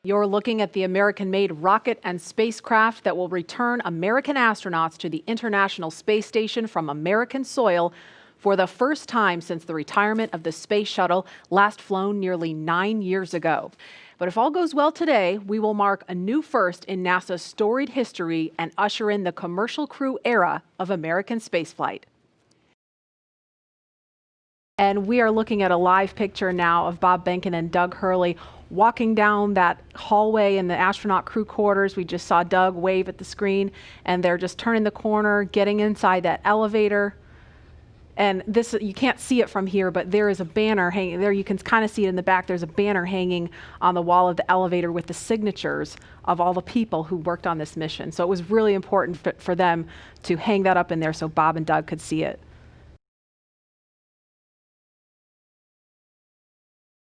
You're looking at the American-made rocket and spacecraft that will return American astronauts to the International Space Station from American soil for the first time since the retirement of the space shuttle, last flown nearly 9 years ago. But if all goes well today, we will mark a new first in NASA's storied history and usher in the commercial crew era of American spaceflight. And we are looking at a live picture now of Bob Behnken and Doug Hurley walking down that hallway in the astronaut crew quarters. We just saw Doug wave at the screen, and they're just turning the corner, getting inside that elevator. And this, you can't see it from here, but there is a banner hanging there. You can kind of see it in the back. There's a banner hanging on the wall of the elevator with the signatures of all the people who worked on this mission. So it was really important for them to hang that up in there so Bob and Doug could see it.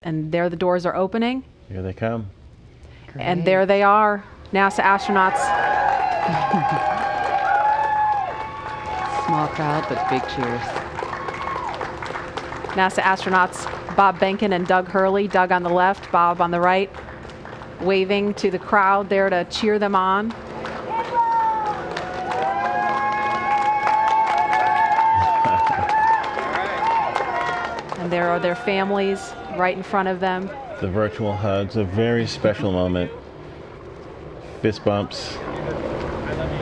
And there the doors are opening. Here they come. Great. And there they are, NASA astronauts. Small crowd, but big cheers. NASA astronauts Bob Behnken and Doug Hurley, Doug on the left, Bob on the right, waving to the crowd there to cheer them on. And there are their families right in front of them. The virtual hugs, a very special moment. Fist bumps. I love you.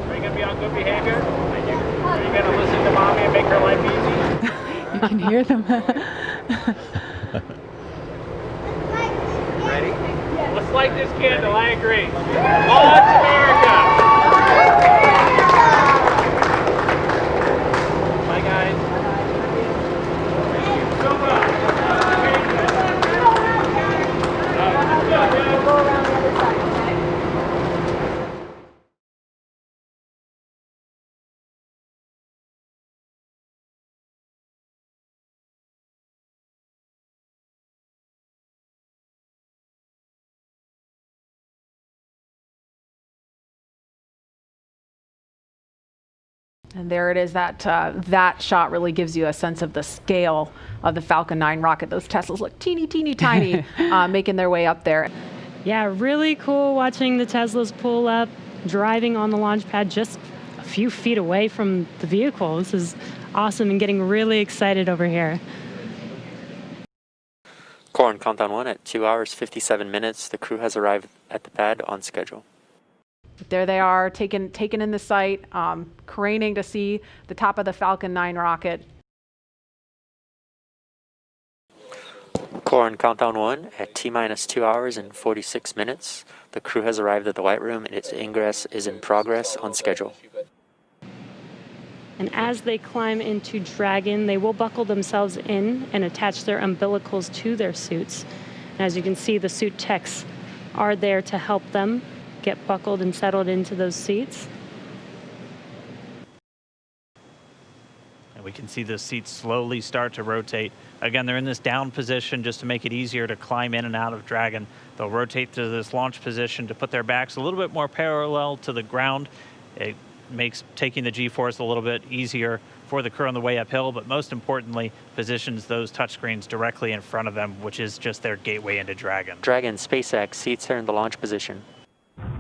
Are you going to be on good behavior? Are you going to listen to mommy and make her life easy? You can hear them. Ready? Let's light this candle, I agree. Launch America! Bye guys. So well. And there it is. That shot really gives you a sense of the scale of the Falcon 9 rocket. Those Teslas look teeny, teeny, tiny, making their way up there. Yeah, really cool watching the Teslas pull up, driving on the launch pad just a few feet away from the vehicle. This is awesome and getting really excited over here. Core on countdown 1 at 2 hours 57 minutes. The crew has arrived at the pad on schedule. There they are, taken in the sight, craning to see the top of the Falcon 9 rocket. Core on countdown 1 at T-minus 2 hours and 46 minutes. The crew has arrived at the White Room and its ingress is in progress on schedule. And as they climb into Dragon, they will buckle themselves in and attach their umbilicals to their suits. And as you can see, the suit techs are there to help them get buckled and settled into those seats. And we can see the seats slowly start to rotate. Again, they're in this down position just to make it easier to climb in and out of Dragon. They'll rotate to this launch position to put their backs a little bit more parallel to the ground. It makes taking the G-force a little bit easier for the crew on the way uphill, but most importantly, positions those touchscreens directly in front of them, which is just their gateway into Dragon. Dragon, SpaceX, seats are in the launch position.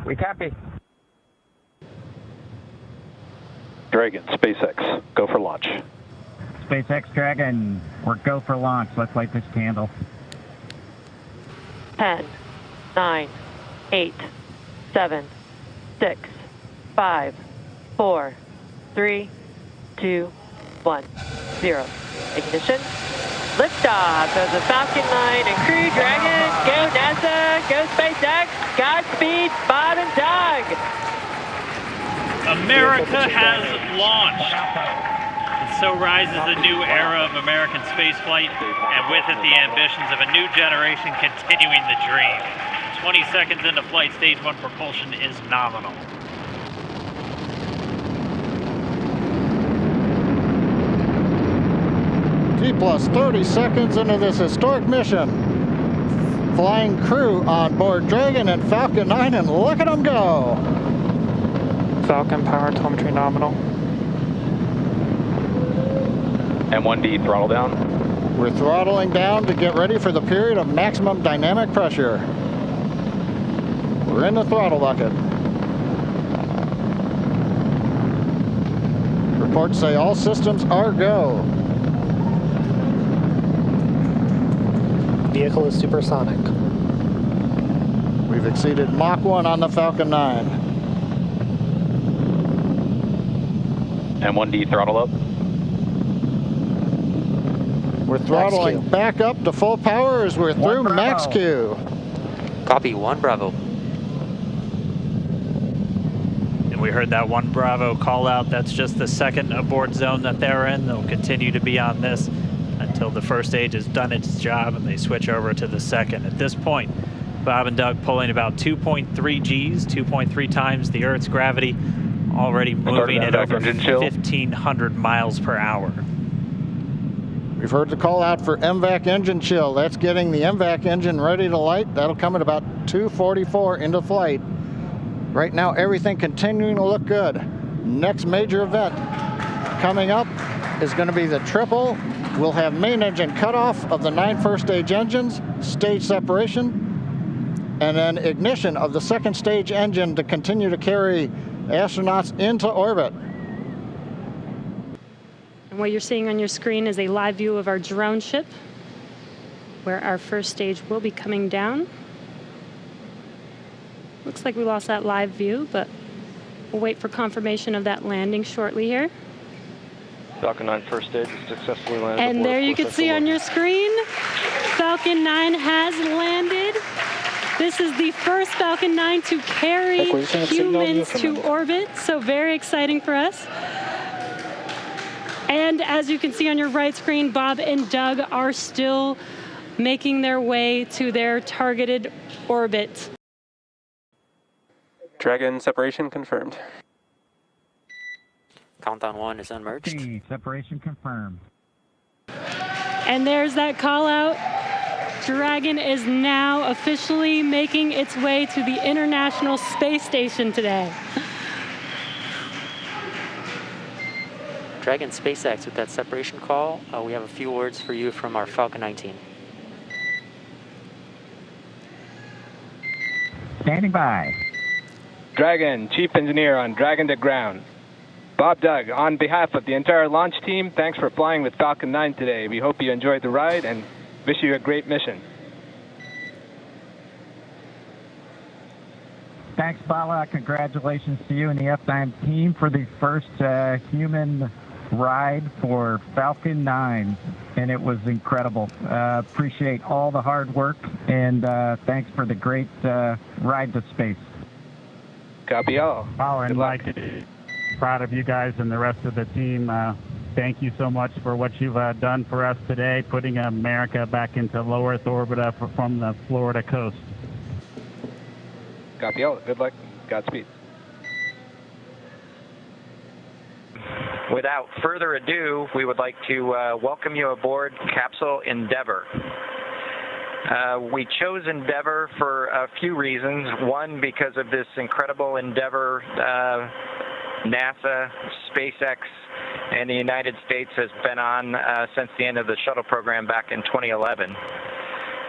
We copy. Dragon, SpaceX, go for launch. SpaceX Dragon, we're go for launch. Let's light this candle. 10, 9, 8, 7, 6, 5, 4, 3, 2, 1, 0. Ignition. Liftoff of the Falcon 9 and Crew Dragon. Go NASA, go SpaceX. Godspeed, Bob and Doug. America has launched. And so rises a new era of American spaceflight, and with it the ambitions of a new generation continuing the dream. 20 seconds into flight, stage 1 propulsion is nominal. T plus 30 seconds into this historic mission. Flying crew on board Dragon and Falcon 9, and look at them go. Falcon, power telemetry nominal. M1D, throttle down. We're throttling down to get ready for the period of maximum dynamic pressure. We're in the throttle bucket. Reports say all systems are go. Vehicle is supersonic. We've exceeded Mach 1 on the Falcon 9. M1D, throttle up. We're throttling back up to full power as we're through max Q. Copy, 1 Bravo. And we heard that 1 Bravo call out. That's just the second abort zone that they're in. They'll continue to be on this until the first stage has done its job and they switch over to the second. At this point, Bob and Doug pulling about 2.3 Gs, 2.3 times the Earth's gravity, already moving at over 1,500 miles per hour. We've heard the call out for MVAC engine chill. That's getting the MVAC engine ready to light. That'll come at about 2:44 into flight. Right now, everything continuing to look good. Next major event coming up is going to be the triple. We'll have main engine cutoff of the 9 first stage engines, stage separation, and then ignition of the second stage engine to continue to carry astronauts into orbit. And what you're seeing on your screen is a live view of our drone ship, where our first stage will be coming down. Looks like we lost that live view, but we'll wait for confirmation of that landing shortly here. Falcon 9 first stage is successfully landed. And there you can see on your screen, Falcon 9 has landed. This is the first Falcon 9 to carry humans to orbit, so very exciting for us. And as you can see on your right screen, Bob and Doug are still making their way to their targeted orbit. Dragon separation confirmed. Countdown 1 is unmerged. Separation confirmed. And there's that call out. Dragon is now officially making its way to the International Space Station today. Dragon SpaceX with that separation call. We have a few words for you from our Falcon 19. Standing by. Dragon, Chief Engineer on Dragon to ground. Bob, Doug, on behalf of the entire launch team, thanks for flying with Falcon 9 today. We hope you enjoyed the ride and wish you a great mission. Thanks, Bala. Congratulations to you and the F9 team for the first human ride for Falcon 9, and it was incredible. Appreciate all the hard work, and thanks for the great ride to space. Copy all. Oh, and Mike, proud of you guys and the rest of the team. Thank you so much for what you've done for us today, putting America back into low Earth orbit from the Florida coast. Copy all. Good luck. Godspeed. Without further ado, we would like to welcome you aboard Capsule Endeavour. We chose Endeavour for a few reasons. One, because of this incredible Endeavour NASA, SpaceX, and the United States has been on since the end of the shuttle program back in 2011.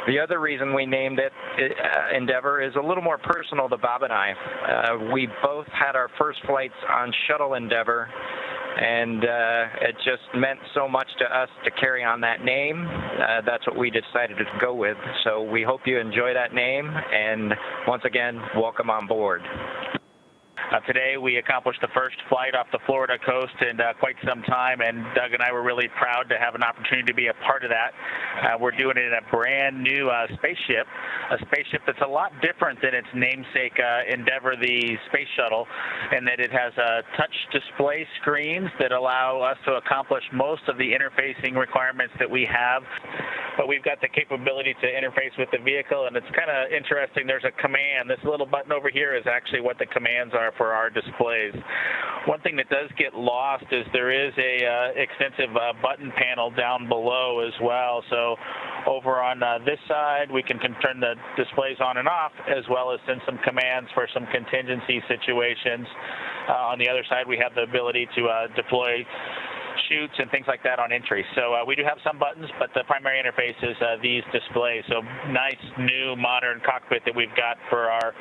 The other reason we named it Endeavour is a little more personal to Bob and I. We both had our first flights on Shuttle Endeavour, and it just meant so much to us to carry on that name. That's what we decided to go with. So we hope you enjoy that name, and once again, welcome on board. Today we accomplished the first flight off the Florida coast in quite some time, and Doug and I were really proud to have an opportunity to be a part of that. We're doing it in a brand new spaceship that's a lot different than its namesake Endeavour, the space shuttle, in that it has touch display screens that allow us to accomplish most of the interfacing requirements that we have. But we've got the capability to interface with the vehicle, and it's kind of interesting. There's a command. This little button over here is actually what the commands are for our displays. One thing that does get lost is there is a extensive button panel down below as well. So Over on this side, we can turn the displays on and off, as well as send some commands for some contingency situations. On the other side, we have the ability to deploy chutes and things like that on entry. So we do have some buttons, but the primary interface is these displays. So nice, new, modern cockpit that we've got for our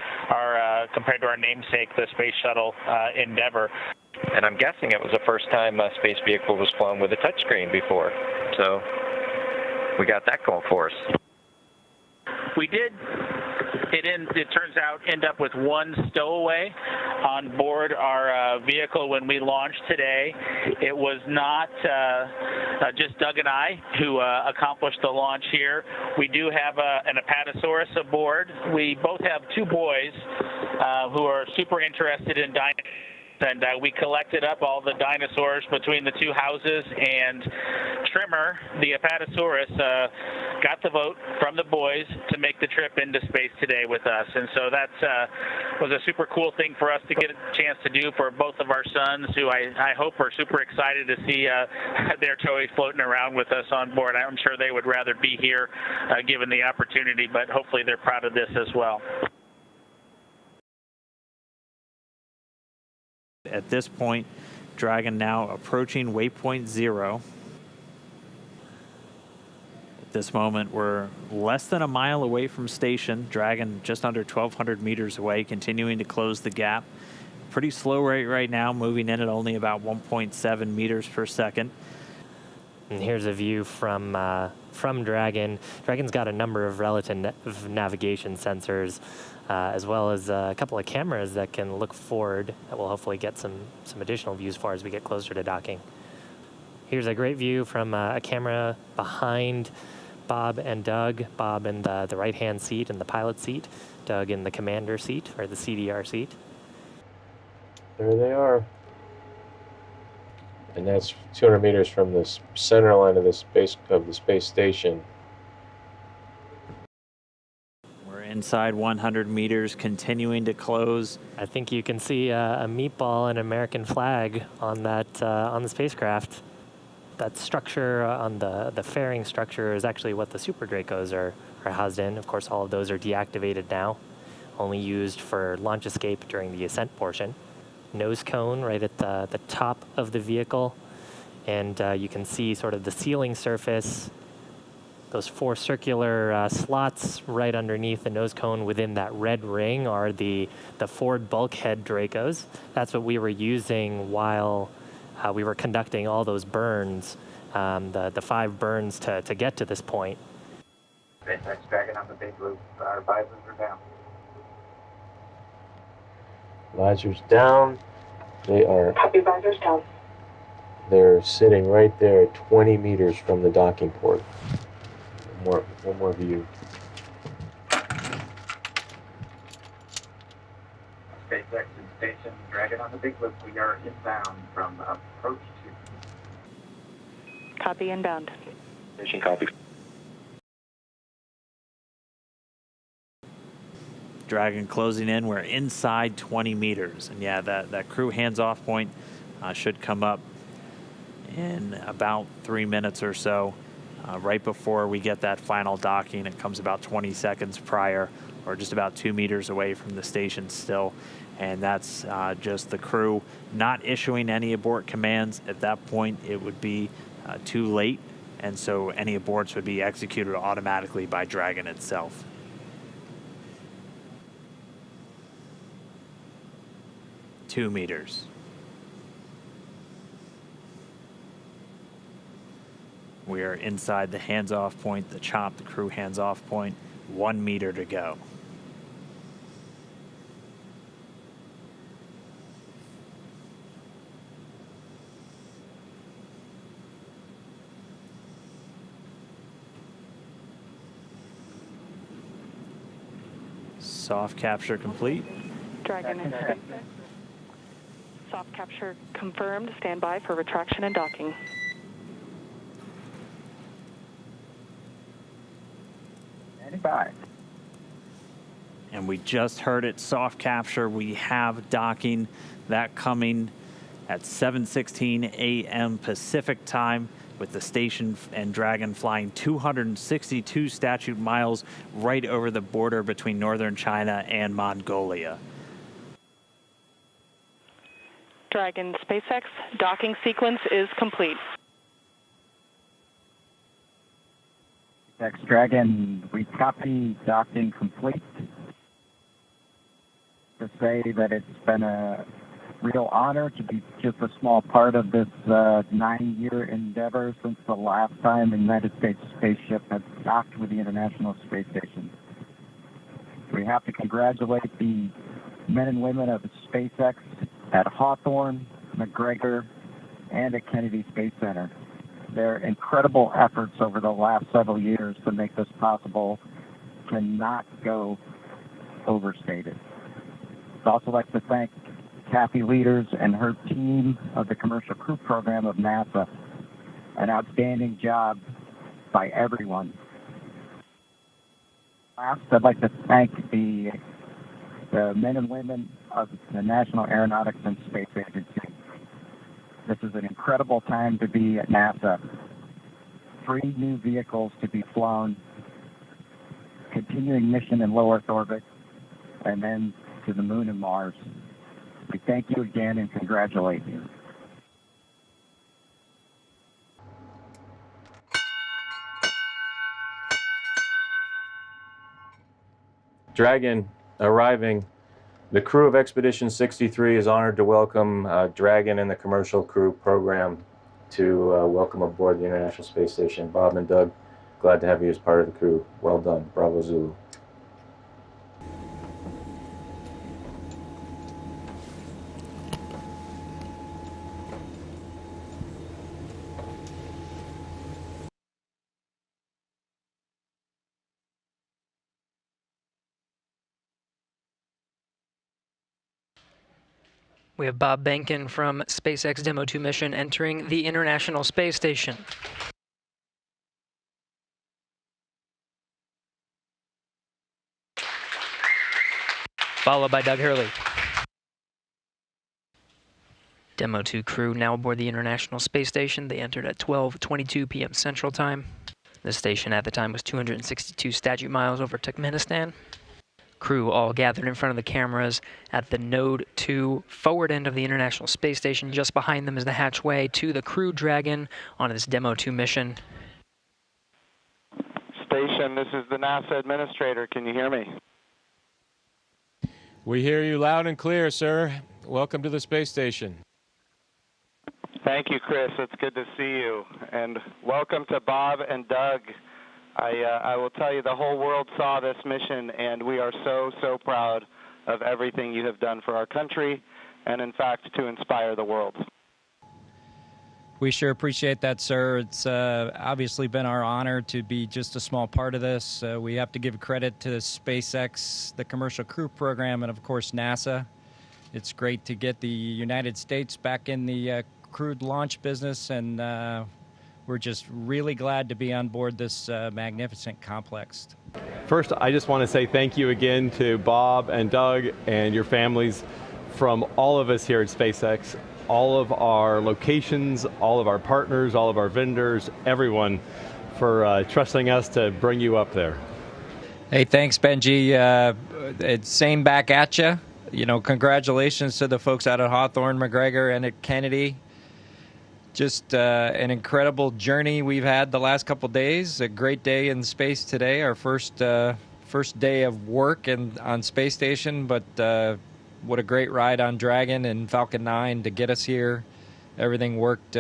compared to our namesake, the Space Shuttle Endeavour. And I'm guessing it was the first time a space vehicle was flown with a touchscreen before. So we got that going for us. We did, it turns out, end up with one stowaway on board our vehicle when we launched today. It was not just Doug and I who accomplished the launch here. We do have an Apatosaurus aboard. We both have two boys who are super interested in dinosaurs. And we collected up all the dinosaurs between the two houses, and Trimmer, the Apatosaurus, got the vote from the boys to make the trip into space today with us. And so that was a super cool thing for us to get a chance to do for both of our sons, who I hope are super excited to see their toys floating around with us on board. I'm sure they would rather be here given the opportunity, but hopefully they're proud of this as well. At this point, Dragon now approaching waypoint 0. At this moment, we're less than a mile away from station. Dragon just under 1,200 meters away, continuing to close the gap. Pretty slow rate right now, moving in at only about 1.7 meters per second. And here's a view from Dragon. Dragon's got a number of relative navigation sensors, as well as a couple of cameras that can look forward that will hopefully get some additional views far as we get closer to docking. Here's a great view from a camera behind Bob and Doug. Bob in the right-hand seat in the pilot seat, Doug in the commander seat, or the CDR seat. There they are. And that's 200 meters from the center line of the space station. We're inside 100 meters, continuing to close. I think you can see a meatball and American flag on that on the spacecraft. That structure on the fairing structure is actually what the Super Dracos are housed in. Of course, all of those are deactivated now, only used for launch escape during the ascent portion. Nose cone right at the top of the vehicle, and you can see sort of the sealing surface, those 4 circular slots right underneath the nose cone within that red ring are the forward bulkhead Dracos. That's what we were using while we were conducting all those burns, the 5 burns to get to this point. SpaceX Dragon on the big loop, our visors are down. Visors down. They are. Copy, visors down. They're sitting right there at 20 meters from the docking port. One more view. SpaceX in station, Dragon on the big loop. We are inbound from approach 2. Copy, inbound. Station copy. Dragon closing in. We're inside 20 meters. And yeah, that crew hands-off point should come up in about 3 minutes or so. Right before we get that final docking, it comes about 20 seconds prior, or just about 2 meters away from the station still. And that's just the crew not issuing any abort commands. At that point, it would be too late. And so any aborts would be executed automatically by Dragon itself. Two meters. We are inside the hands-off point, the chop, the crew hands-off point. 1 meter to go. Soft capture complete. Dragon in space. Soft capture confirmed. Stand by for retraction and docking. And we just heard it, soft capture. We have docking, that coming at 7:16 a.m. Pacific time. with the station and Dragon flying 262 statute miles right over the border between northern China and Mongolia. Dragon SpaceX docking sequence is complete. SpaceX Dragon, we copy docking complete. To say that it's been a real honor to be just a small part of this 9-year endeavor since the last time the United States spaceship had docked with the International Space Station. We have to congratulate the men and women of SpaceX at Hawthorne, McGregor, and at Kennedy Space Center. Their incredible efforts over the last several years to make this possible cannot go overstated. I'd also like to thank Kathy Leaders and her team of the Commercial Crew Program of NASA. An outstanding job by everyone. Last, I'd like to thank the men and women of the National Aeronautics and Space Agency. This is an incredible time to be at NASA. 3 new vehicles to be flown, continuing mission in low Earth orbit, and then to the moon and Mars. We thank you again and congratulate you. Dragon arriving. The crew of Expedition 63 is honored to welcome Dragon and the Commercial Crew Program to welcome aboard the International Space Station. Bob and Doug, glad to have you as part of the crew. Well done. Bravo Zulu. We have Bob Behnken from SpaceX Demo-2 mission entering the International Space Station. Followed by Doug Hurley. Demo-2 crew now aboard the International Space Station. They entered at 12:22 p.m. Central Time. The station at the time was 262 statute miles over Turkmenistan. Crew all gathered in front of the cameras at the Node 2 forward end of the International Space Station. Just behind them is the hatchway to the Crew Dragon on this Demo-2 mission. Station, this is the NASA administrator. Can you hear me? We hear you loud and clear, sir. Welcome to the space station. Thank you, Chris. It's good to see you. And welcome to Bob and Doug. I will tell you, the whole world saw this mission, and we are so, so proud of everything you have done for our country and, in fact, to inspire the world. We sure appreciate that, sir. It's obviously been our honor to be just a small part of this. We have to give credit to SpaceX, the Commercial Crew Program, and, of course, NASA. It's great to get the United States back in the crewed launch business, and we're just really glad to be on board this magnificent complex. First, I just want to say thank you again to Bob and Doug and your families from all of us here at SpaceX, all of our locations, all of our partners, all of our vendors, everyone for trusting us to bring you up there. Hey, thanks, Benji. It's same back at you. You know, congratulations to the folks out at Hawthorne, McGregor, and at Kennedy. Just an incredible journey we've had the last couple days. A great day in space today, our first day of work on Space Station, but what a great ride on Dragon and Falcon 9 to get us here. Everything worked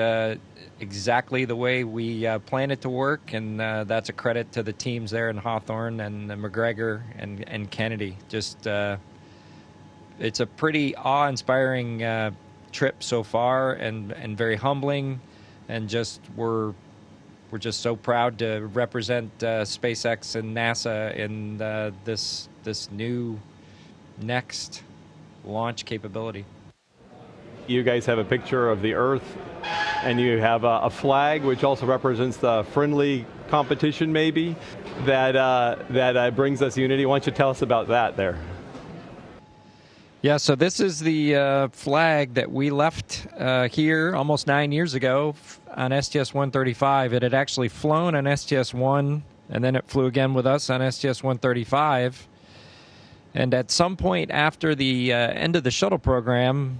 exactly the way we planned it to work, and that's a credit to the teams there in Hawthorne and McGregor and Kennedy. Just it's a pretty awe-inspiring trip so far, and very humbling, and just we're just so proud to represent SpaceX and NASA in this new next launch capability. You guys have a picture of the Earth, and you have a flag which also represents the friendly competition, maybe, that brings us unity. Why don't you tell us about that there? Yeah, so this is the flag that we left here almost 9 years ago on STS-135. It had actually flown on STS-1, and then it flew again with us on STS-135. And at some point after the end of the shuttle program,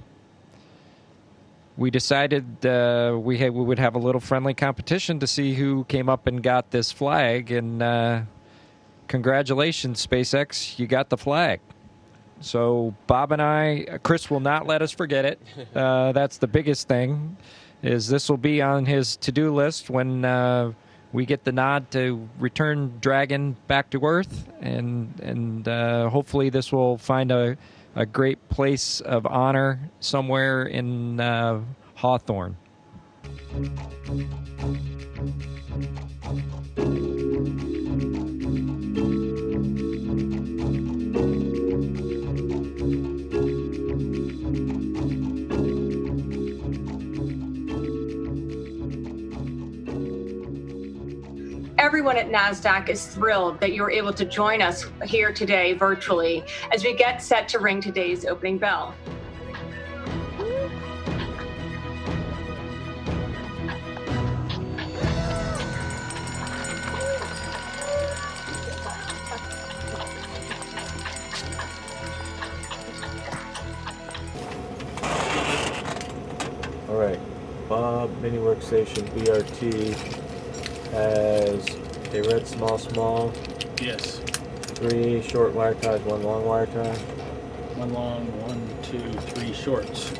we decided we would have a little friendly competition to see who came up and got this flag. And congratulations, SpaceX, you got the flag. So Bob and I, Chris will not let us forget it. That's the biggest thing, is this will be on his to-do list when we get the nod to return Dragon back to Earth. And hopefully this will find a great place of honor somewhere in Hawthorne. Everyone at NASDAQ is thrilled that you're able to join us here today virtually as we get set to ring today's opening bell. All right, Bob Mini Workstation BRT has a red small. Yes. 3 short wire ties, 1 long wire tie. 1 long, 1, 2, 3 shorts.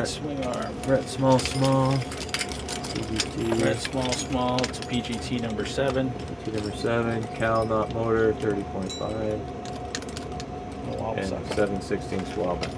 Swing arm. Red small. PGT. Red small to PGT number 7. PGT number 7. Cal knot motor 30.5. And 7/16 swabbing.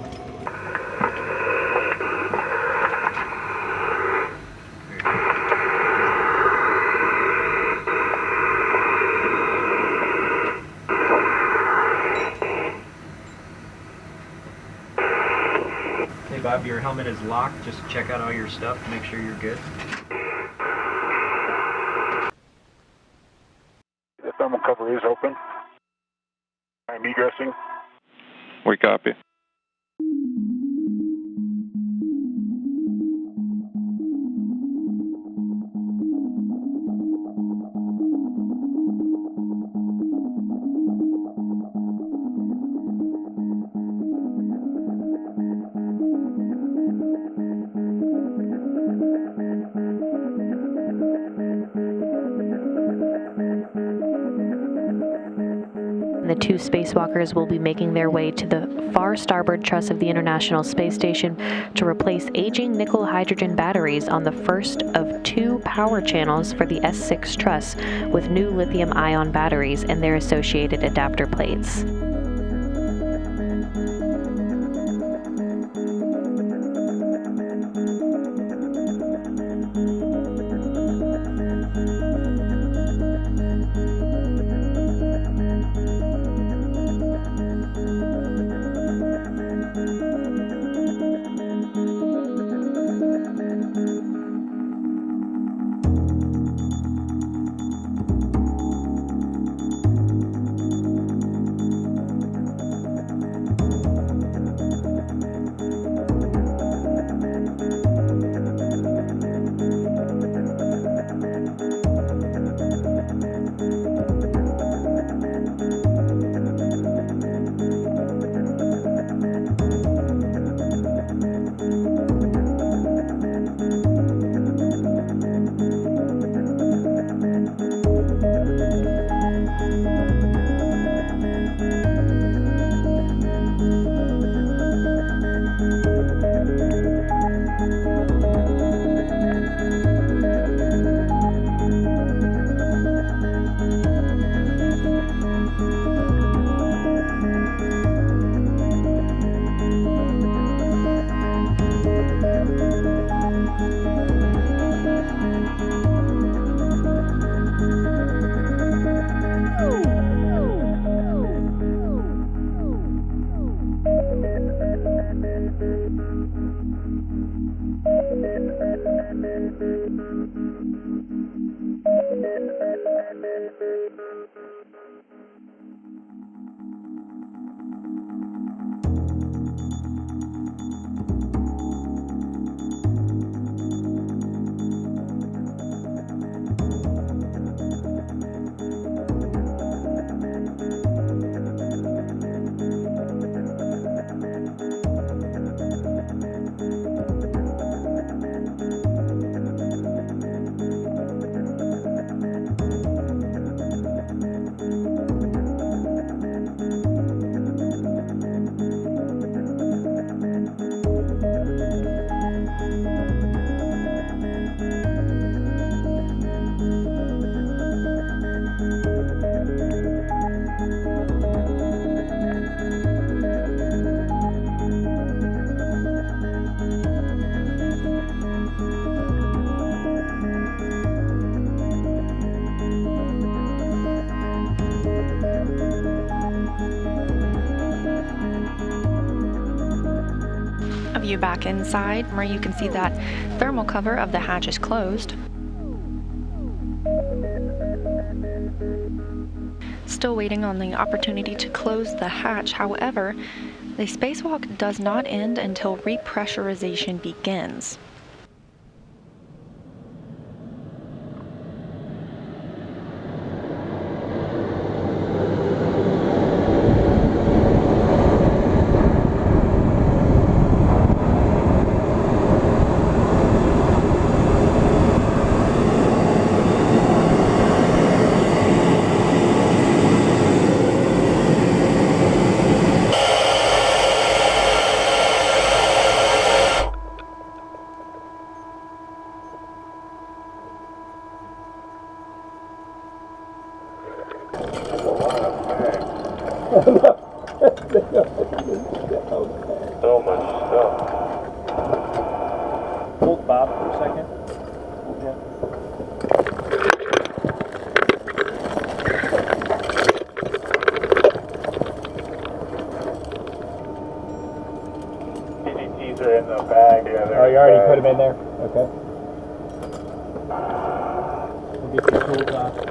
Bob, your helmet is locked. Just check out all your stuff, make sure you're good. The thermal cover is open. I'm egressing. We copy. The 2 spacewalkers will be making their way to the far starboard truss of the International Space Station to replace aging nickel-hydrogen batteries on the first of 2 power channels for the S6 truss with new lithium-ion batteries and their associated adapter plates. A view back inside where you can see that thermal cover of the hatch is closed. Still waiting on the opportunity to close the hatch. However, the spacewalk does not end until repressurization begins. So much stuff. Hold Bob for a second. PGTs are in the bag. Yeah, Oh, you already put them in there? Okay. We'll get your tools off.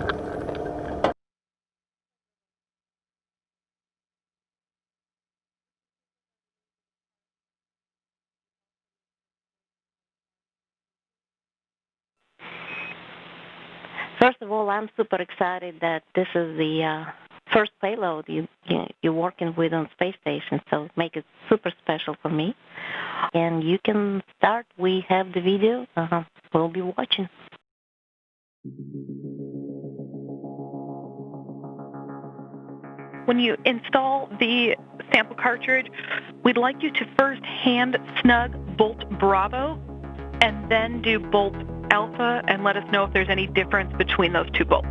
First of all, I'm super excited that this is the first payload you're working with on space station, so it makes it super special for me. And you can start. We have the video. We'll be watching. When you install the sample cartridge, we'd like you to first hand snug bolt Bravo and then do bolt Alpha and let us know if there's any difference between those two bolts.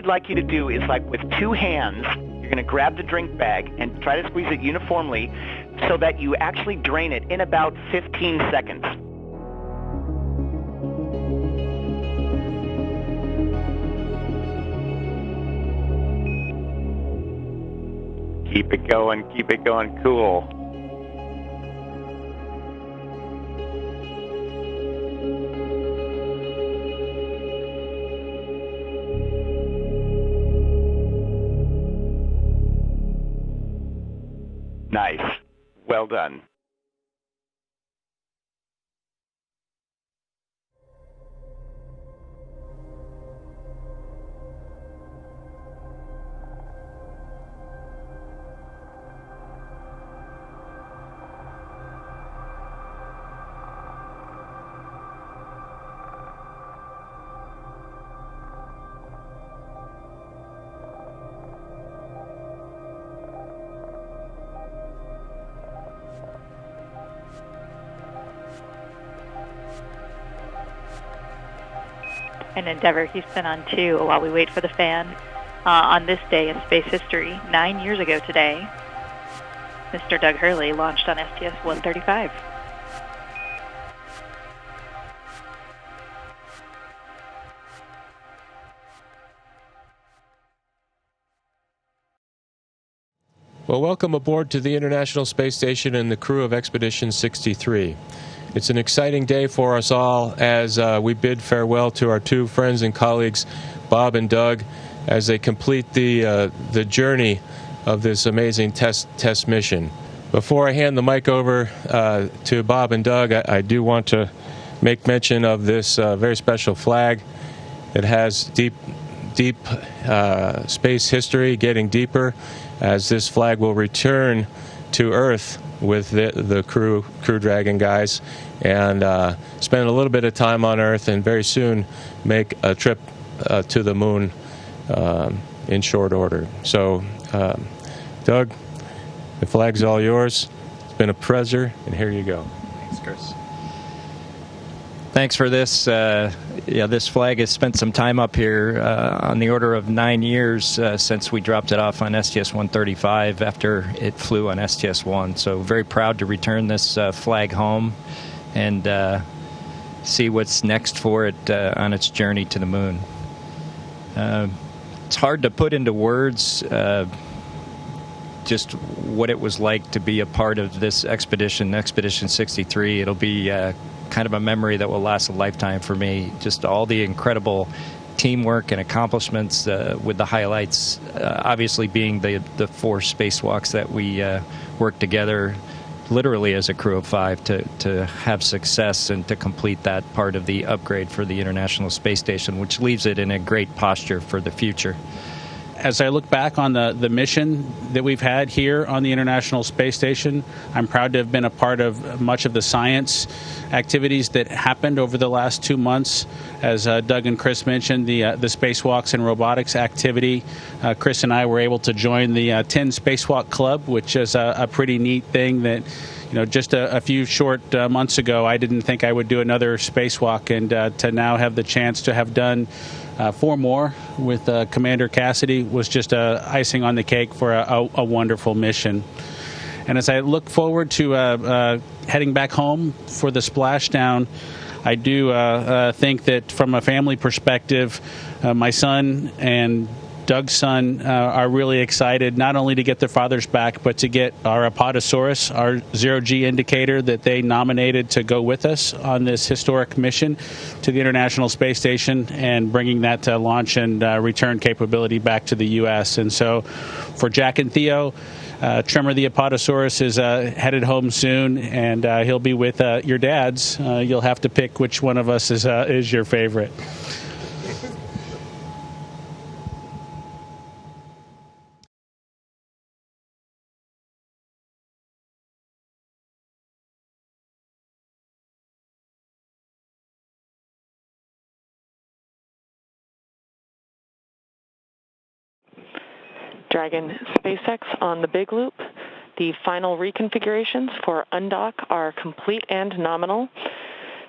we'd like you to do is, like, with two hands, you're going to grab the drink bag and try to squeeze it uniformly so that you actually drain it in about 15 seconds. Keep it going, cool. Well done. And Endeavour, Houston on 2 while we wait for the fan. On this day in space history, 9 years ago today, Mr. Doug Hurley launched on STS-135. Well, welcome aboard to the International Space Station and the crew of Expedition 63. It's an exciting day for us all as we bid farewell to our two friends and colleagues, Bob and Doug, as they complete the journey of this amazing test mission. Before I hand the mic over to Bob and Doug, I do want to make mention of this very special flag. It has deep space history, getting deeper, as this flag will return to Earth with the Crew Dragon guys and spend a little bit of time on Earth and very soon make a trip to the moon in short order. So, Doug, the flag's all yours. It's been a pleasure, and here you go. Thanks, Chris. Thanks for this. This flag has spent some time up here, on the order of 9 years since we dropped it off on STS-135 after it flew on STS-1. So very proud to return this flag home and see what's next for it on its journey to the moon. It's hard to put into words just what it was like to be a part of this expedition, Expedition 63. It'll be kind of a memory that will last a lifetime for me. Just all the incredible teamwork and accomplishments, with the highlights obviously being the 4 spacewalks that we worked together literally as a crew of 5 to have success and to complete that part of the upgrade for the International Space Station, which leaves it in a great posture for the future. As I look back on the mission that we've had here on the International Space Station, I'm proud to have been a part of much of the science activities that happened over the last 2 months. As Doug and Chris mentioned, the spacewalks and robotics activity. Chris and I were able to join the 10 Spacewalk Club, which is a pretty neat thing that, just a few short months ago, I didn't think I would do another spacewalk, and to now have the chance to have done 4 more with Commander Cassidy was just icing on the cake for a wonderful mission. And as I look forward to heading back home for the splashdown, I do think that from a family perspective, my son and Doug's son are really excited not only to get their fathers back, but to get our Apatosaurus, our zero-G indicator that they nominated to go with us on this historic mission to the International Space Station, and bringing that to launch and return capability back to the U.S. And so for Jack and Theo, Tremor the Apatosaurus is headed home soon, and he'll be with your dads. You'll have to pick which one of us is your favorite. Dragon SpaceX on the big loop. The final reconfigurations for undock are complete and nominal.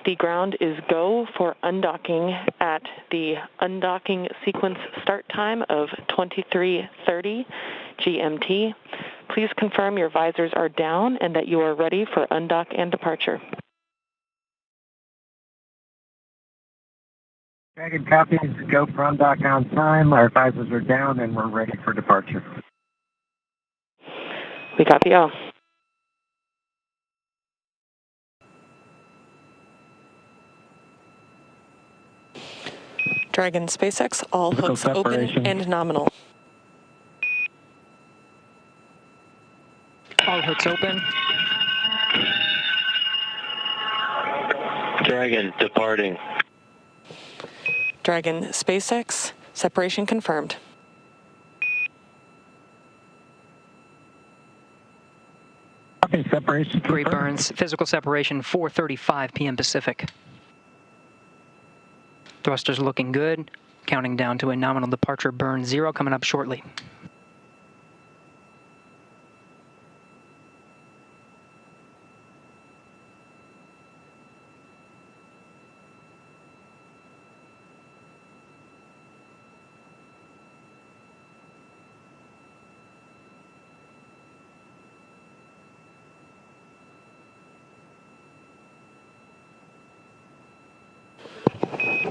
The ground is go for undocking at the undocking sequence start time of 23:30 GMT. Please confirm your visors are down and that you are ready for undock and departure. Dragon copies, go for undock on time. Our visors are down and we're ready for departure. We copy all. Dragon SpaceX, all hooks open and nominal. All hooks open. Dragon departing. Dragon, SpaceX, separation confirmed. Okay, separation. Great burns. Physical separation 4:35 p.m. Pacific. Thrusters looking good. Counting down to a nominal departure burn 0 coming up shortly.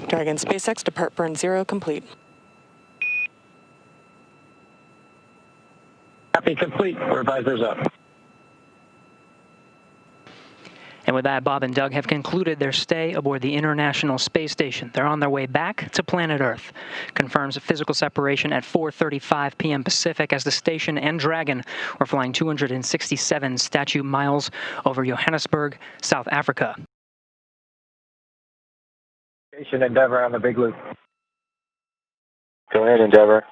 Dragon, SpaceX, depart burn 0 complete. Copy complete. Revisors up. And with that, Bob and Doug have concluded their stay aboard the International Space Station. They're on their way back to planet Earth. Confirms a physical separation at 4:35 p.m. Pacific as the station and Dragon were flying 267 statute miles over Johannesburg, South Africa. Station Endeavour on the big loop. Go ahead, Endeavour.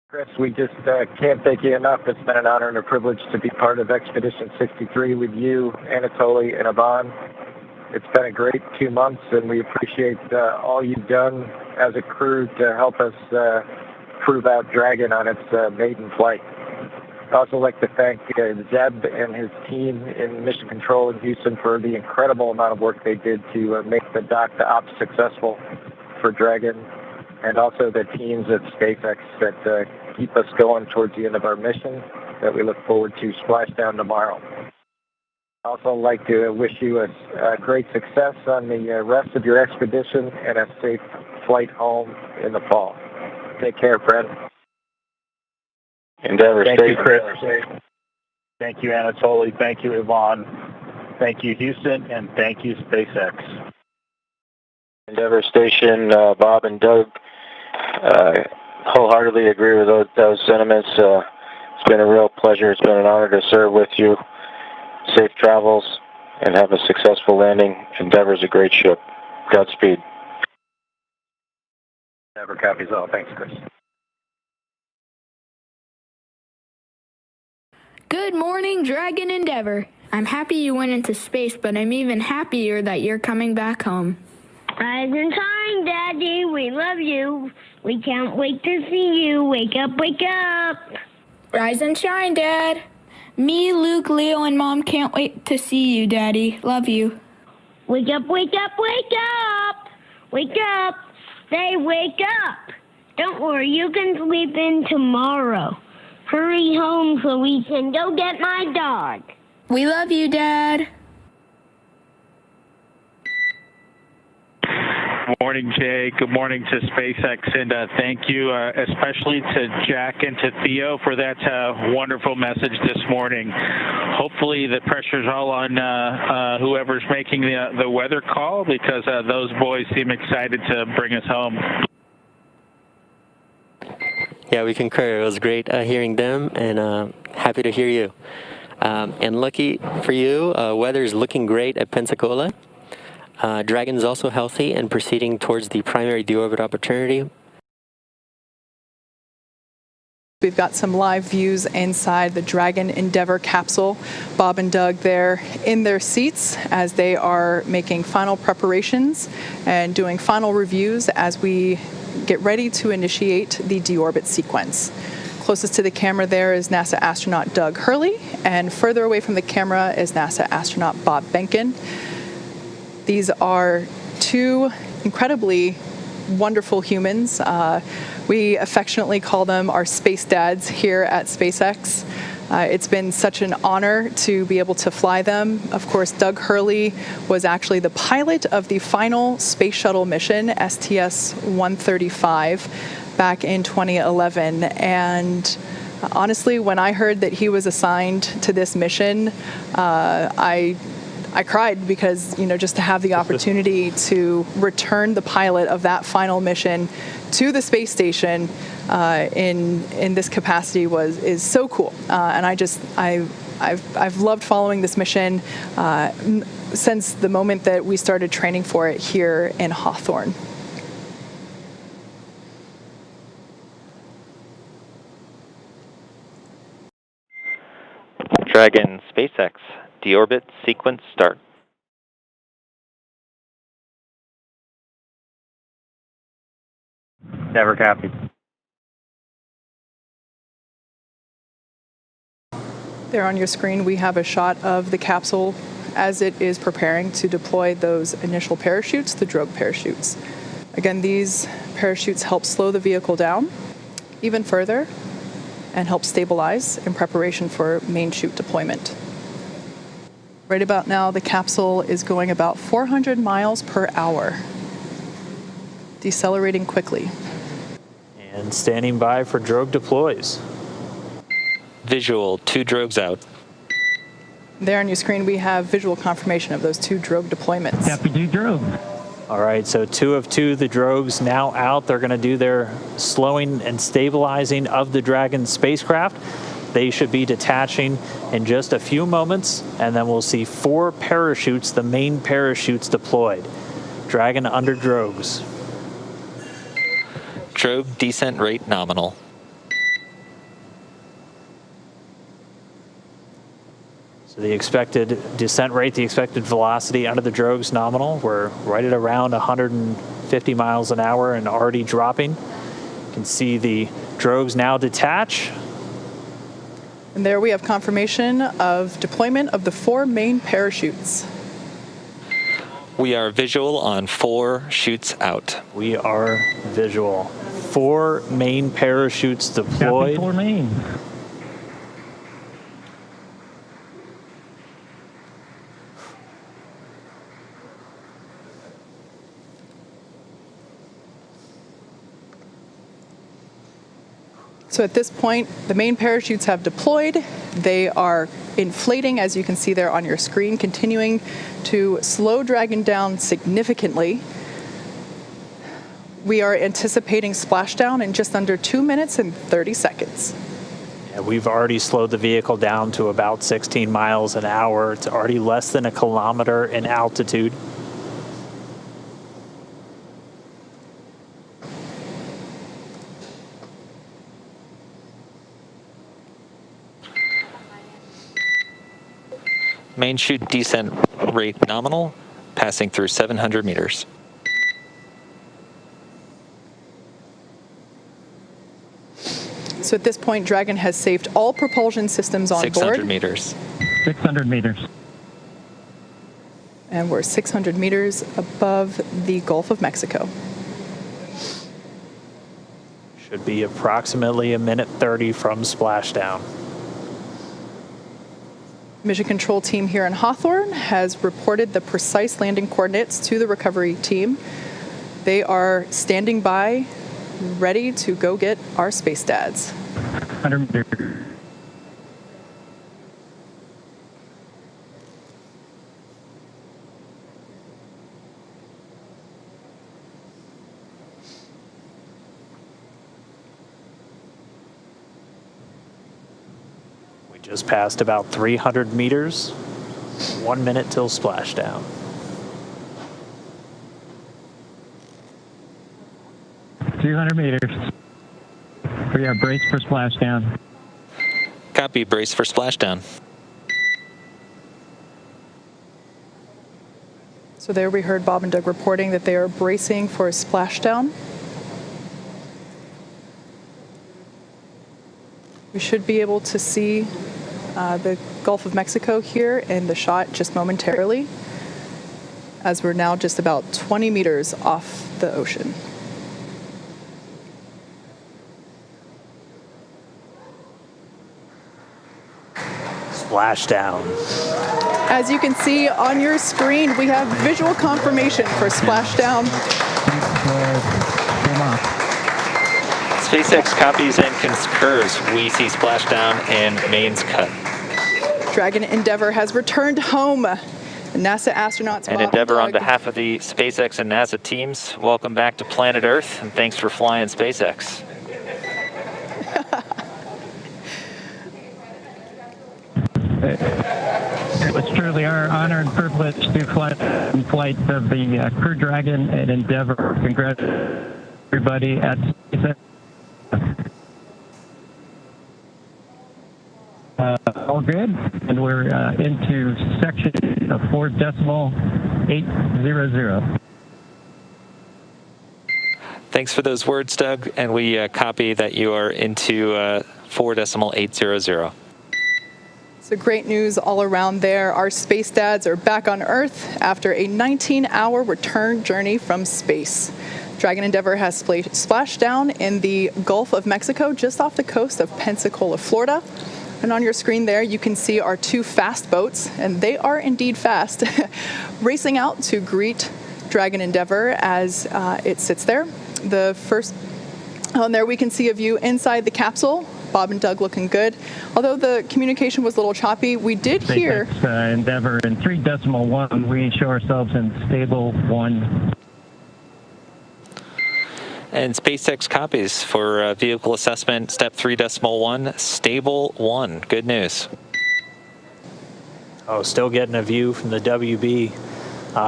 Chris, we just can't thank you enough. It's been an honor and a privilege to be part of Expedition 63 with you, Anatoly, and Ivan. It's been a great 2 months, and we appreciate all you've done as a crew to help us prove out Dragon on its maiden flight. I'd also like to thank Zeb and his team in Mission Control in Houston for the incredible amount of work they did to make the dock to ops successful for Dragon, and also the teams at SpaceX that keep us going towards the end of our mission that we look forward to splashdown tomorrow. I'd also like to wish you a great success on the rest of your expedition and a safe flight home in the fall. Take care, friend. Endeavour, Thank you, Chris. Safe. Thank you, Anatoly. Thank you, Ivan. Thank you, Houston, and thank you, SpaceX. Endeavour Station, Bob and Doug wholeheartedly agree with those sentiments. It's been a real pleasure. It's been an honor to serve with you. Safe travels and have a successful landing. Endeavour's a great ship. Godspeed. Endeavour copies all. Thanks, Chris. Good morning, Dragon Endeavour. I'm happy you went into space, but I'm even happier that you're coming back home. Rise and shine, Daddy. We love you. We can't wait to see you. Wake up, wake up. Rise and shine, Dad. Me, Luke, Leo, and Mom can't wait to see you, Daddy. Love you. Wake up, wake up, wake up. Wake up. Say wake up. Don't worry, you can sleep in tomorrow. Hurry home so we can go get my dog. We love you, Dad. Good morning, Jay. Good morning to SpaceX, and thank you especially to Jack and to Theo for that wonderful message this morning. Hopefully the pressure's all on whoever's making the weather call, because those boys seem excited to bring us home. Yeah, we concur. It was great hearing them, and happy to hear you. And lucky for you, weather's looking great at Pensacola. Dragon is also healthy and proceeding towards the primary deorbit opportunity. We've got some live views inside the Dragon Endeavour capsule. Bob and Doug there in their seats as they are making final preparations and doing final reviews as we get ready to initiate the deorbit sequence. Closest to the camera there is NASA astronaut Doug Hurley, and further away from the camera is NASA astronaut Bob Behnken. These are two incredibly wonderful humans. We affectionately call them our space dads here at SpaceX. It's been such an honor to be able to fly them. Of course, Doug Hurley was actually the pilot of the final space shuttle mission, STS-135, back in 2011. And honestly, when I heard that he was assigned to this mission, I cried, because, you know, just to have the opportunity to return the pilot of that final mission to the space station in this capacity is so cool. And I I've loved following this mission since the moment that we started training for it here in Hawthorne. Dragon SpaceX, deorbit sequence start. Never copy. There on your screen, we have a shot of the capsule as it is preparing to deploy those initial parachutes, the drogue parachutes. Again, these parachutes help slow the vehicle down even further and help stabilize in preparation for main chute deployment. Right about now, the capsule is going about 400 miles per hour, decelerating quickly. And standing by for drogue deploys. Visual, 2 drogues out. There on your screen, we have visual confirmation of those 2 drogue deployments. Deputy drogue. All right, so 2 of 2, the drogues now out. They're going to do their slowing and stabilizing of the Dragon spacecraft. They should be detaching in just a few moments, and then we'll see 4 parachutes, the main parachutes deployed. Dragon under drogues. Drogue descent rate nominal. So the expected descent rate, the expected velocity under the drogues nominal. We're right at around 150 miles an hour and already dropping. You can see the drogues now detach. And there we have confirmation of deployment of the 4 main parachutes. We are visual on 4 chutes out. We are visual. 4 main parachutes deployed. 4 main. So at this point, the main parachutes have deployed. They are inflating, as you can see there on your screen, continuing to slow Dragon down significantly. We are anticipating splashdown in just under 2 minutes and 30 seconds. Yeah, we've already slowed the vehicle down to about 16 miles an hour. It's already less than 1 kilometer in altitude. Main chute descent rate nominal, passing through 700 meters. So at this point, Dragon has saved all propulsion systems on 600 board. meters. 600 meters. And we're 600 meters above the Gulf of Mexico. Should be approximately 1:30 from splashdown. Mission control team here in Hawthorne has reported the precise landing coordinates to the recovery team. They are standing by, ready to go get our space dads. 100 meters. Just passed about 300 meters. 1 minute till splashdown. 200 meters. We are braced for splashdown. Copy, brace for splashdown. So there we heard Bob and Doug reporting that they are bracing for a splashdown. We should be able to see the Gulf of Mexico here in the shot just momentarily, as we're now just about 20 meters off the ocean. Splashdown. As you can see on your screen, we have visual confirmation for splashdown. SpaceX copies and concurs. We see splashdown and mains cut. Dragon Endeavour has returned home. NASA astronauts And Endeavour, on behalf of the SpaceX and NASA teams, welcome back to planet Earth, and thanks for flying It was truly our honor and privilege to fly in flight of the Crew Dragon and Endeavour. Congratulations, everybody at SpaceX. All good, and we're into section of 4.800. Thanks for those words, Doug, and we copy that you are into 4.800. So great news all around there. Our space dads are back on Earth after a 19-hour return journey from space. Dragon Endeavour has splashed down in the Gulf of Mexico, just off the coast of Pensacola, Florida. And on your screen there, you can see our two fast boats, and they are indeed fast, racing out to greet Dragon Endeavour as it sits there. The first, on there we can see a view inside the capsule. Bob and Doug looking good. Although the communication was a little choppy, we did hear... SpaceX Endeavour in 3.1, we show ourselves in stable 1. And SpaceX copies for vehicle assessment, step 3.1, stable 1. Good news. Oh, still getting a view from the WB,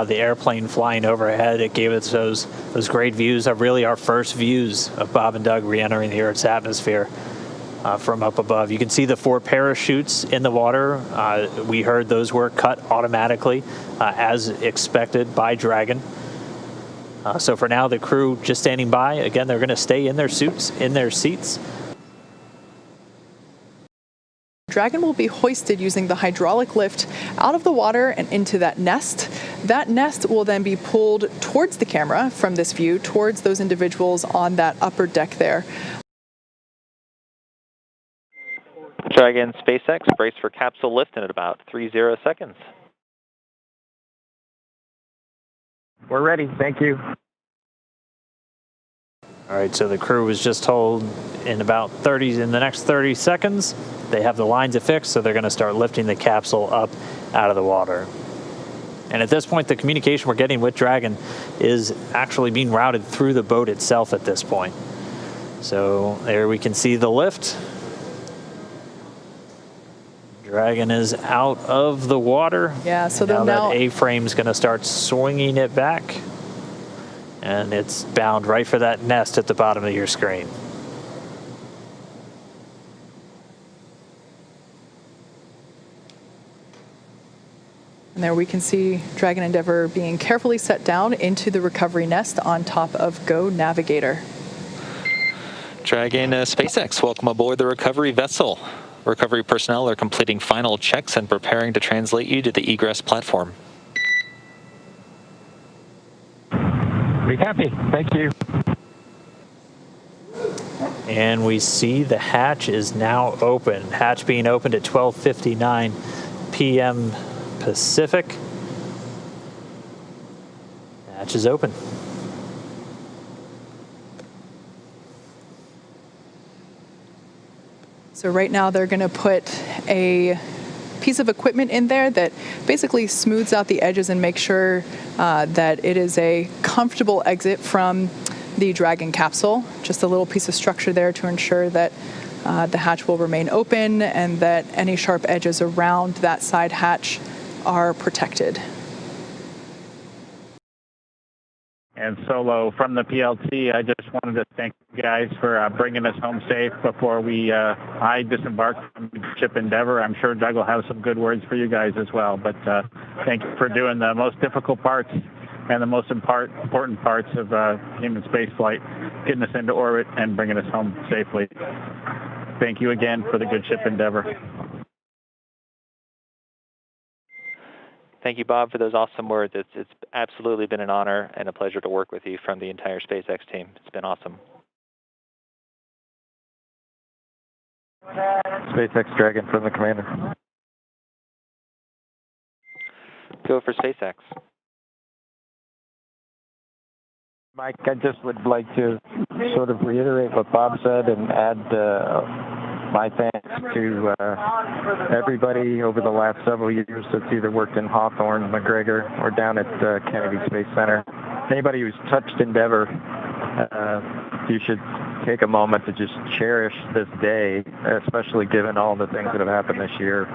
the airplane flying overhead. It gave us those great views, really our first views of Bob and Doug re-entering the Earth's atmosphere from up above. You can see the 4 parachutes in the water. We heard those were cut automatically as expected by Dragon. So for now, the crew just standing by. Again, they're going to stay in their suits, in their seats. Dragon will be hoisted using the hydraulic lift out of the water and into that nest. That nest will then be pulled towards the camera from this view, towards those individuals on that upper deck there. Dragon SpaceX, brace for capsule lift in about 30 seconds. We're ready. Thank you. All right, so the crew was just told in the next 30 seconds, they have the lines affixed, so they're going to start lifting the capsule up out of the water. And at this point, the communication we're getting with Dragon is actually being routed through the boat itself at this point. So there we can see the lift. Dragon is out of the water. Yeah, so now now that A-frame's going to start swinging it back. And it's bound right for that nest at the bottom of your screen. And there we can see Dragon Endeavour being carefully set down into the recovery nest on top of Go Navigator. Dragon SpaceX, welcome aboard the recovery vessel. Recovery personnel are completing final checks and preparing to translate you to the egress platform. Be happy. Thank you. And we see the hatch is now open. Hatch being opened at 12:59 p.m. Pacific. Hatch is open. So right now they're going to put a piece of equipment in there that basically smooths out the edges and makes sure that it is a comfortable exit from the Dragon capsule. Just a little piece of structure there to ensure that the hatch will remain open and that any sharp edges around that side hatch are protected. And Solo from the PLT, I just wanted to thank you guys for bringing us home safe before I disembarked from the ship Endeavour. I'm sure Doug will have some good words for you guys as well. But thank you for doing the most difficult parts and the most important parts of human spaceflight, getting us into orbit and bringing us home safely. Thank you again for the good ship Endeavour. Thank you, Bob, for those awesome words. It's absolutely been an honor and a pleasure to work with you from the entire SpaceX team. It's been awesome. SpaceX Dragon from the commander. Go for SpaceX. Mike, I just would like to sort of reiterate what Bob said and add my thanks to everybody over the last several years that's either worked in Hawthorne, McGregor, or down at Kennedy Space Center. Anybody who's touched Endeavour, you should take a moment to just cherish this day, especially given all the things that have happened this year.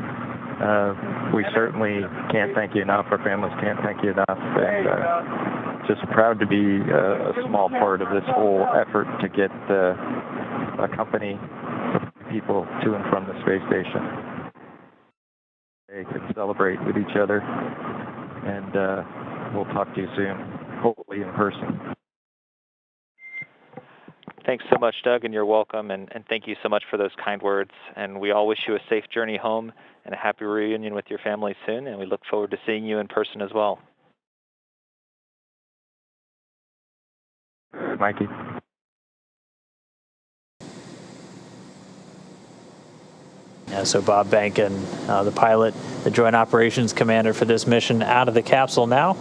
we certainly can't thank you enough. Our families can't thank you enough. And just proud to be a small part of this whole effort to get a company of people to and from the space station. They can celebrate with each other, and we'll talk to you soon, hopefully in person. Thanks so much, Doug, and you're welcome, and thank you so much for those kind words. And we all wish you a safe journey home and a happy reunion with your family soon, and we look forward to seeing you in person as well. Mikey. Yeah, so Bob Behnken, the pilot, the Joint Operations Commander for this mission, out of the capsule now.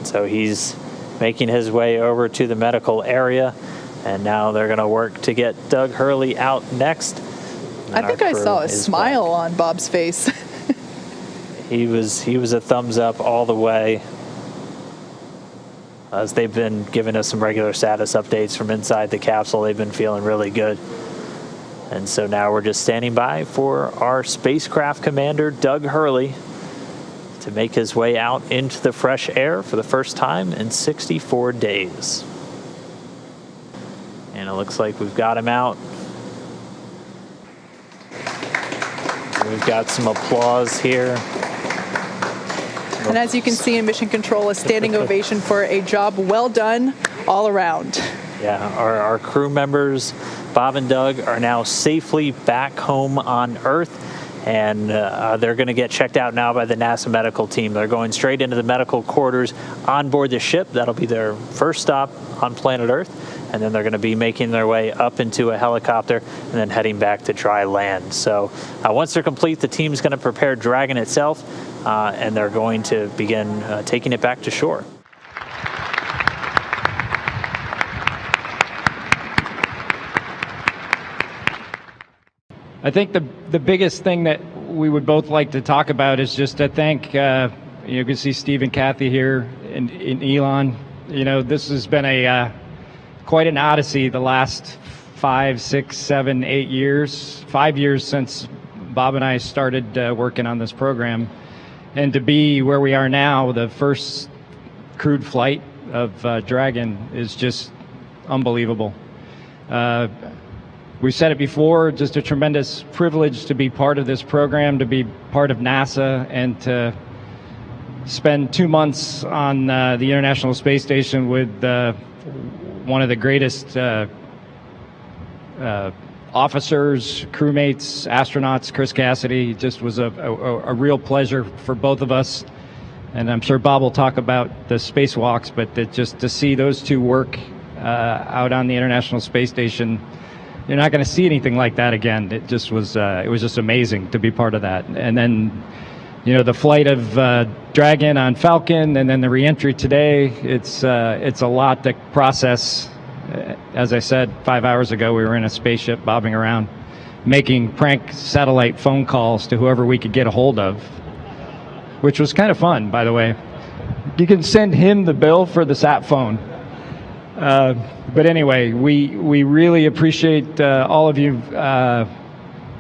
So he's making his way over to the medical area, and now they're going to work to get Doug Hurley out next. I think I saw a smile on Bob's face. He was a thumbs up all the way. As they've been giving us some regular status updates from inside the capsule, they've been feeling really good. And so now we're just standing by for our spacecraft commander, Doug Hurley, to make his way out into the fresh air for the first time in 64 days. And it looks like we've got him out. We've got some applause here. And as you can see in Mission Control, a standing ovation for a job well done all around. Yeah, our crew members, Bob and Doug, are now safely back home on Earth, and they're going to get checked out now by the NASA medical team. They're going straight into the medical quarters on board the ship. That'll be their first stop on planet Earth, and then they're going to be making their way up into a helicopter and then heading back to dry land. So once they're complete, the team's going to prepare Dragon itself, and they're going to begin taking it back to shore. I think the biggest thing that we would both like to talk about is just to thank, you can see Steve and Kathy here and Elon. You know, this has been quite an odyssey the last 5, 6, 7, 8 years, 5 years since Bob and I started working on this program. And to be where we are now, the first crewed flight of Dragon, is just unbelievable. We've said it before, just a tremendous privilege to be part of this program, to be part of NASA, and to spend 2 months on the International Space Station with one of the greatest officers, crewmates, astronauts, Chris Cassidy. Just was a real pleasure for both of us. And I'm sure Bob will talk about the spacewalks, but just to see those two work out on the International Space Station, you're not going to see anything like that again. It just was just amazing to be part of that. And then, you know, the flight of Dragon on Falcon, and then the reentry today. It's a lot to process. As I said 5 hours ago, we were in a spaceship bobbing around, making prank satellite phone calls to whoever we could get a hold of, which was kind of fun, by the way. You can send him the bill for the sat phone. But anyway, we really appreciate all of you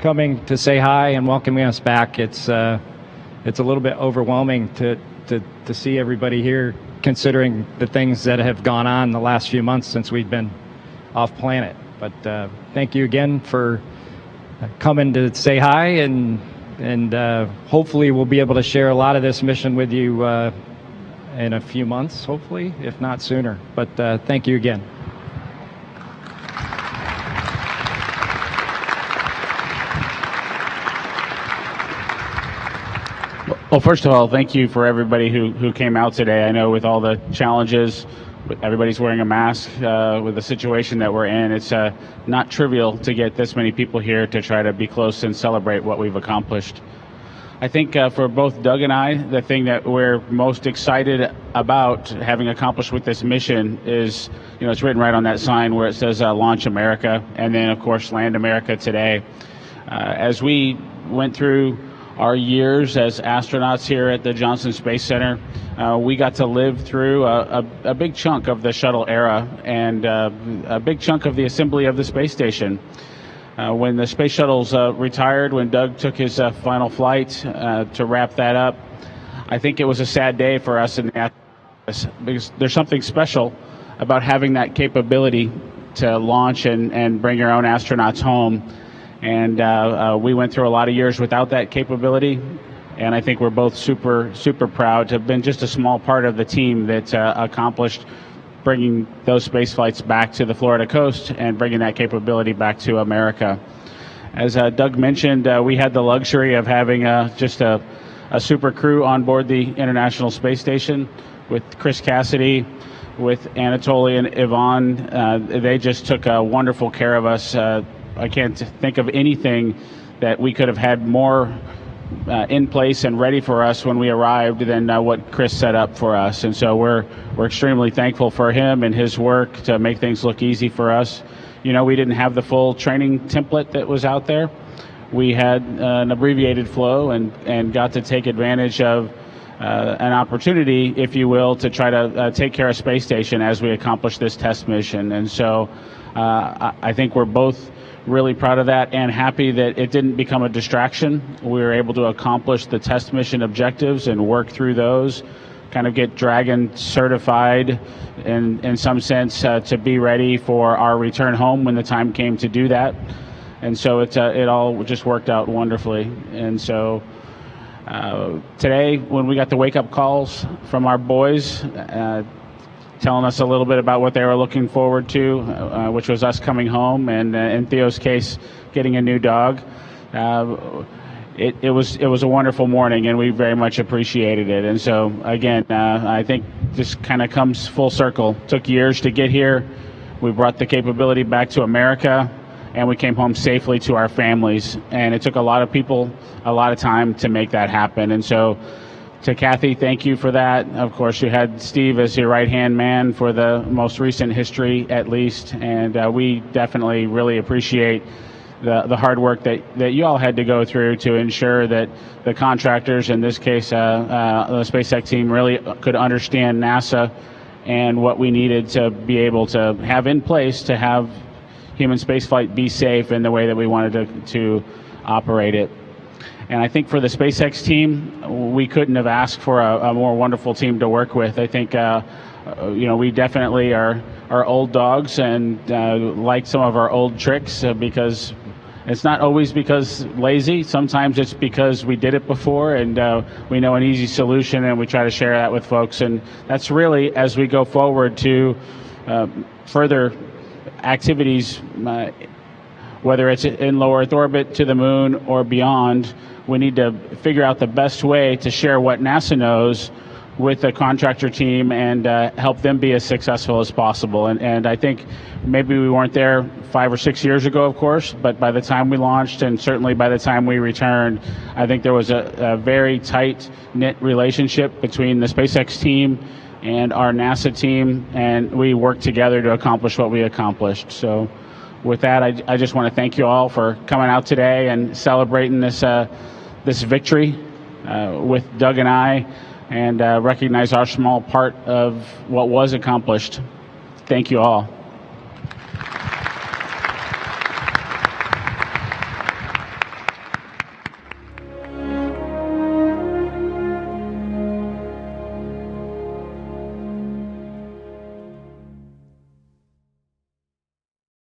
coming to say hi and welcoming us back. It's a little bit overwhelming to see everybody here, considering the things that have gone on the last few months since we've been off planet. But thank you again for coming to say hi, and hopefully we'll be able to share a lot of this mission with you in a few months, hopefully, if not sooner. But thank you again. Well, first of all, thank you for everybody who came out today. I know with all the challenges, everybody's wearing a mask with the situation that we're in. It's not trivial to get this many people here to try to be close and celebrate what we've accomplished. I think for both Doug and I, the thing that we're most excited about having accomplished with this mission is, you know, it's written right on that sign where it says Launch America, and then, of course, Land America today. As we went through our years as astronauts here at the Johnson Space Center, we got to live through a big chunk of the shuttle era and a big chunk of the assembly of the space station. When the space shuttles retired, when Doug took his final flight to wrap that up, I think it was a sad day for us in the because there's something special about having that capability to launch and bring your own astronauts home. And we went through a lot of years without that capability. And I think we're both super proud to have been just a small part of the team that accomplished bringing those space flights back to the Florida coast and bringing that capability back to America. As Doug mentioned, we had the luxury of having just a super crew on board the International Space Station with Chris Cassidy, with Anatoly and Yvonne. They just took wonderful care of us. I can't think of anything that we could have had more in place and ready for us when we arrived than what Chris set up for us. And so we're extremely thankful for him and his work to make things look easy for us. You know, we didn't have the full training template that was out there. We had an abbreviated flow and got to take advantage of an opportunity, if you will, to try to take care of Space Station as we accomplish this test mission. And so I think we're both really proud of that and happy that it didn't become a distraction. We were able to accomplish the test mission objectives and work through those, kind of get Dragon certified in some sense to be ready for our return home when the time came to do that. And so it all just worked out wonderfully. And so today, when we got the wake-up calls from our boys telling us a little bit about what they were looking forward to, which was us coming home, and in Theo's case, getting a new dog, it was a wonderful morning, and we very much appreciated it. And so, again, I think this kind of comes full circle. Took years to get here. We brought the capability back to America, and we came home safely to our families. And it took a lot of people a lot of time to make that happen. And so to Kathy, thank you for that. Of course, you had Steve as your right-hand man for the most recent history, at least. And we definitely really appreciate the hard work that you all had to go through to ensure that the contractors, in this case, the SpaceX team, really could understand NASA and what we needed to be able to have in place to have human spaceflight be safe in the way that we wanted to operate it. And I think for the SpaceX team, we couldn't have asked for a more wonderful team to work with. I think, we definitely are old dogs and like some of our old tricks because it's not always because lazy. Sometimes it's because we did it before and we know an easy solution, and we try to share that with folks. And that's really, as we go forward to further activities, whether it's in low Earth orbit, to the moon, or beyond, we need to figure out the best way to share what NASA knows with the contractor team and help them be as successful as possible. And I think maybe we weren't there 5 or 6 years ago, of course, but by the time we launched and certainly by the time we returned, I think there was a very tight-knit relationship between the SpaceX team and our NASA team, and we worked together to accomplish what we accomplished. So with that, I just want to thank you all for coming out today and celebrating this victory with Doug and I, and recognize our small part of what was accomplished. Thank you all.